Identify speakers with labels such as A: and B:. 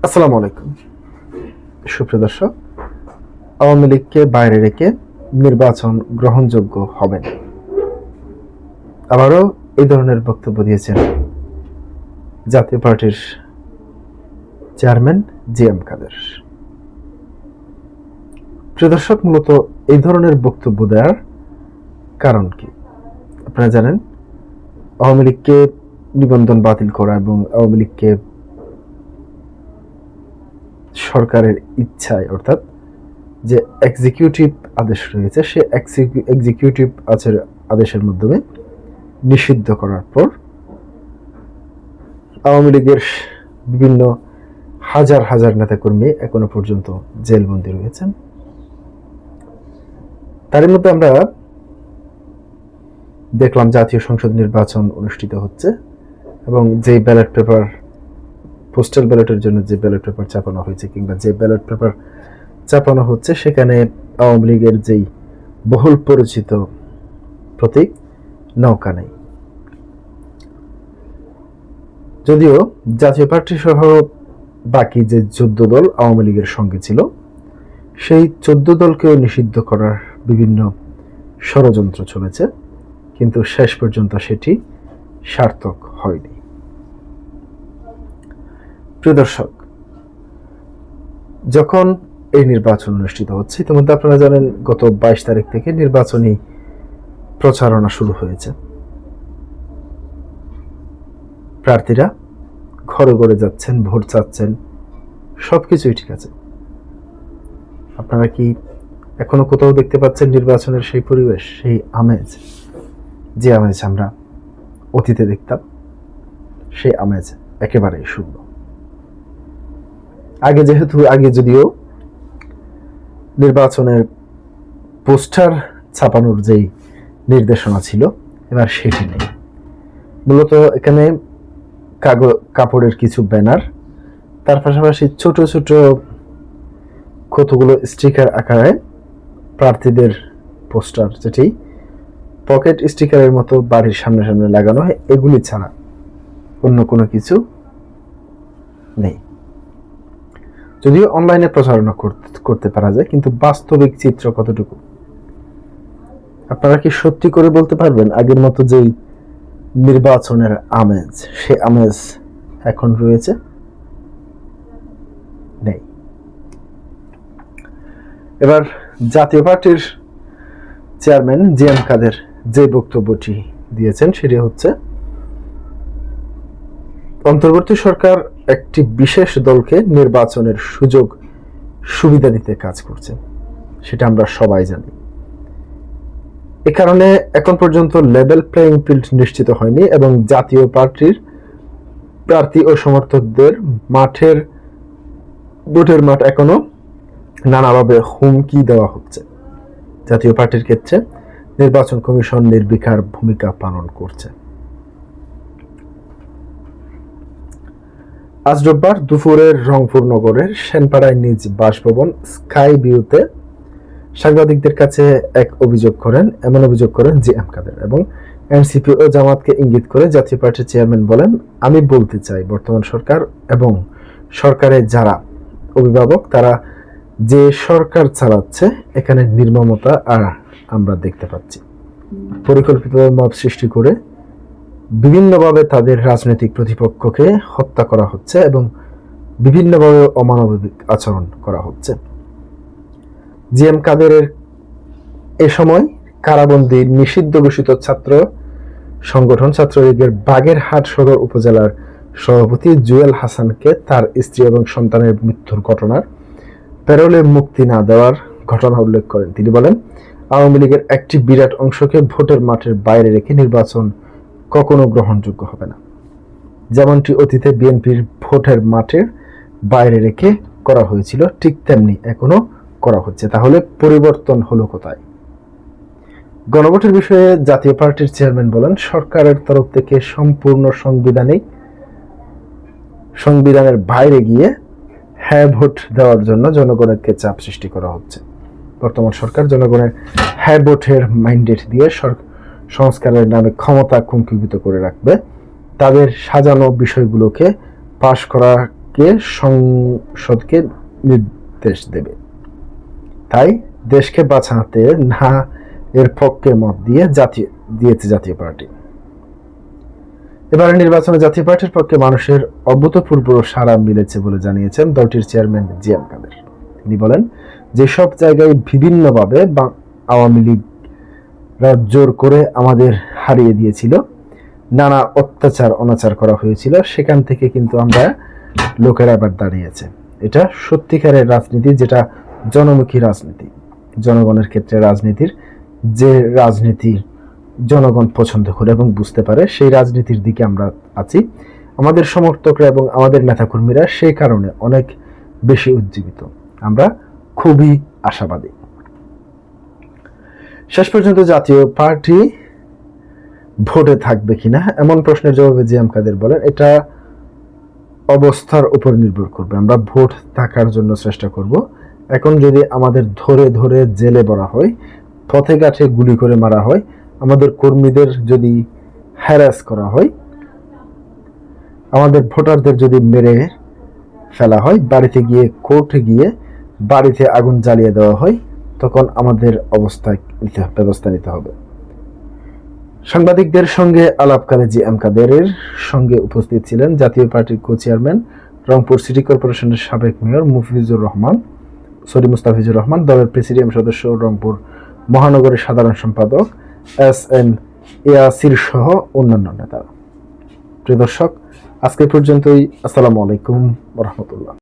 A: আসসালামু আলাইকুম সুপ্রিয় দর্শক। আওয়ামী লীগকে বাইরে রেখে নির্বাচন গ্রহণযোগ্য হবে না, আবারও এই ধরনের বক্তব্য দিয়েছেন জাতীয় পার্টির চেয়ারম্যান জি.এম. কাদের। প্রিয় দর্শক, মূলত এই ধরনের বক্তব্য দেওয়ার কারণ কি? আপনারা জানেন, আওয়ামী লীগকে নিবন্ধন বাতিল করা এবং আওয়ামী লীগকে সরকারের ইচ্ছায়, অর্থাৎ যে এক্সিকিউটিভ আদেশ রয়েছে সে এক্সিকিউটিভ আদেশের মাধ্যমে নিষিদ্ধ করার পর আওয়ামী লীগের বিভিন্ন হাজার হাজার নেতাকর্মী এখনো পর্যন্ত জেলবন্দী রয়েছেন। তার মধ্যে আমরা দেখলাম জাতীয় সংসদ নির্বাচন অনুষ্ঠিত হচ্ছে এবং যে ব্যালট পেপার, পোস্টাল ব্যালটের জন্য যে ব্যালট পেপার চাপানো হয়েছে কিংবা যে ব্যালট পেপার চাপানো হচ্ছে সেখানে আওয়ামী লীগের যেই বহুল পরিচিত প্রতীক নৌকা নেই। যদিও জাতীয় পার্টি সহ বাকি যে 14 দল আওয়ামী লীগের সঙ্গে ছিল সেই 14 দলকেও নিষিদ্ধ করার বিভিন্ন ষড়যন্ত্র চলেছে, কিন্তু শেষ পর্যন্ত সেটি সার্থক হয়নি। প্রিয় দর্শক, যখন এই নির্বাচন অনুষ্ঠিত হচ্ছে, ইতিমধ্যে আপনারা জানেন গত 22 তারিখ থেকে নির্বাচনী প্রচারণা শুরু হয়েছে। প্রার্থীরা ঘরে ঘরে যাচ্ছেন, ভোট চাচ্ছেন, সবকিছুই ঠিক আছে। আপনারা কি এখনো কোথাও দেখতে পাচ্ছেন নির্বাচনের সেই পরিবেশ, সেই আমেজ, যে আমেজ আমরা অতীতে দেখতাম? সেই আমেজ একেবারেই শূন্য। আগে যদিও নির্বাচনের পোস্টার ছাপানোর যেই নির্দেশনা ছিল, এবার সেটি নেই। মূলত এখানে কাপড়ের কিছু ব্যানার, তার পাশাপাশি ছোট ছোট কতগুলো স্টিকার আকারে প্রার্থীদের পোস্টার, যেটি পকেট স্টিকারের মতো বাড়ির সামনে সামনে লাগানো হয়, এগুলি ছাড়া অন্য কোনো কিছু নেই। যদিও অনলাইনে প্রচারণা করতে পারা যায়, কিন্তু বাস্তবিক চিত্র কতটুকু? আপনারা কি সত্যি করে বলতে পারবেন আগের মতো যেই নির্বাচনের আমেজ, সে আমেজ এখন রয়েছে? নেই। এবার জাতীয় পার্টির চেয়ারম্যান জি.এম. কাদের যে বক্তব্যটি দিয়েছেন সেটি হচ্ছে, অন্তর্বর্তী সরকার একটি বিশেষ দলকে নির্বাচনের সুযোগ সুবিধা দিতে কাজ করছে, সেটা আমরা সবাই জানি। এ কারণে এখন পর্যন্ত লেভেল প্লেইং ফিল্ড নিশ্চিত হয়নি এবং জাতীয় পার্টির প্রার্থী ও সমর্থকদের ভোটের মাঠ এখনো নানাভাবে হুমকি দেওয়া হচ্ছে। জাতীয় পার্টির ক্ষেত্রে নির্বাচন কমিশন নির্বিকার ভূমিকা পালন করছে। আজ রোববার দুপুরে রংপুর নগরের সেনপাড়ায় নিজ বাসভবন স্কাই ভিউতে সাংবাদিকদের কাছে এমন অভিযোগ করেন জি.এম. কাদের এবং এনসিপি ও জামাতকে ইঙ্গিত করে জাতীয় পার্টির চেয়ারম্যান বলেন, আমি বলতে চাই, বর্তমান সরকার এবং সরকারের যারা অভিভাবক তারা যে সরকার চালাচ্ছে, এখানে নির্মমতা আর আমরা দেখতে পাচ্ছি। পরিকল্পিতভাবে মব সৃষ্টি করে বিভিন্নভাবে তাদের রাজনৈতিক প্রতিপক্ষকে হত্যা করা হচ্ছে এবং বিভিন্নভাবে অমানবিক আচরণ করা হচ্ছে। জি.এম. কাদেরের এ সময় কারাবন্দী নিষিদ্ধ ঘোষিত ছাত্র সংগঠন ছাত্রলীগের বাগেরহাট সদর উপজেলার সভাপতি জুয়েল হাসানকে তার স্ত্রী এবং সন্তানের মৃত্যুর ঘটনার প্যারোলে মুক্তি না দেওয়ার ঘটনা উল্লেখ করেন। তিনি বলেন, আওয়ামী লীগের একটি বিরাট অংশকে ভোটের মাঠের বাইরে রেখে নির্বাচন কখনো গ্রহণযোগ্য হবে না। যেমনটি অতীতে বিএনপির ভোটের মাঠের বাইরে রেখে করা হয়েছিল, ঠিক তেমনি এখনো করা হচ্ছে। তাহলে পরিবর্তন হলো কোথায়? গণভোটের বিষয়ে জাতীয় পার্টির চেয়ারম্যান বলেন, সরকারের তরফ থেকে সম্পূর্ণ সংবিধানের বাইরে গিয়ে হ্যাঁ ভোট দেওয়ার জন্য জনগণকে চাপ সৃষ্টি করা হচ্ছে। বর্তমান সরকার জনগণের হ্যাঁ ভোটের ম্যান্ডেট দিয়ে সংস্কারের নামে ক্ষমতা কুঙ্ক্ষিভূত করে রাখবে। তাদের সাজানো বিষয়গুলোকে পাশ কে সংসদকে নির্দেশ দেবে। তাই দেশকে বাঁচাতে না এর পক্ষে মত দিয়েছে জাতীয় পার্টি। এবারে নির্বাচনে জাতীয় পার্টির পক্ষে মানুষের অভূতপূর্ব সাড়া মিলেছে বলে জানিয়েছেন দলটির চেয়ারম্যান জি এম কাদের। তিনি বলেন, যেসব জায়গায় বিভিন্নভাবে আওয়ামী লীগ জোর করে আমাদের হারিয়ে দিয়েছিল, নানা অত্যাচার অনাচার করা হয়েছিল, সেখান থেকে কিন্তু আমরা লোকেরা আবার দাঁড়িয়েছে। এটা সত্যিকারের রাজনীতি, যেটা জনমুখী রাজনীতি। জনগণের ক্ষেত্রে রাজনীতির যে রাজনীতি জনগণ পছন্দ করে এবং বুঝতে পারে, সেই রাজনীতির দিকে আমরা আছি। আমাদের সমর্থকরা এবং আমাদের নেতাকর্মীরা সেই কারণে অনেক বেশি উজ্জীবিত। আমরা খুবই আশাবাদী। শেষ পর্যন্ত জাতীয় পার্টি ভোটে থাকবে কিনা এমন প্রশ্নের জবাবে জি এম কাদের বলেন, এটা অবস্থার উপর নির্ভর করবে। আমরা ভোট থাকার জন্য চেষ্টা করব। এখন যদি আমাদের ধরে ধরে জেলে ভরা হয়, পথে ঘাটে গুলি করে মারা হয়, আমাদের কর্মীদের যদি হ্যারাস করা হয়, আমাদের ভোটারদের যদি মেরে ফেলা হয়, বাড়িতে গিয়ে কোর্টে গিয়ে বাড়িতে আগুন জ্বালিয়ে দেওয়া হয়, তখন আমাদের ব্যবস্থা নিতে হবে। সাংবাদিকদের সঙ্গে আলাপকালে জি এম কাদেরের সঙ্গে উপস্থিত ছিলেন জাতীয় পার্টির কো চেয়ারম্যান, রংপুর সিটি কর্পোরেশনের সাবেক মেয়র মুস্তাফিজুর রহমান, দলের প্রেসিডিয়াম সদস্য, রংপুর মহানগরের সাধারণ সম্পাদক এস এম ইয়াসির সহ অন্যান্য নেতারা। প্রিয় দর্শক, আজকে পর্যন্তই। আসসালামু আলাইকুম ওয়া রাহমাতুল্লাহ।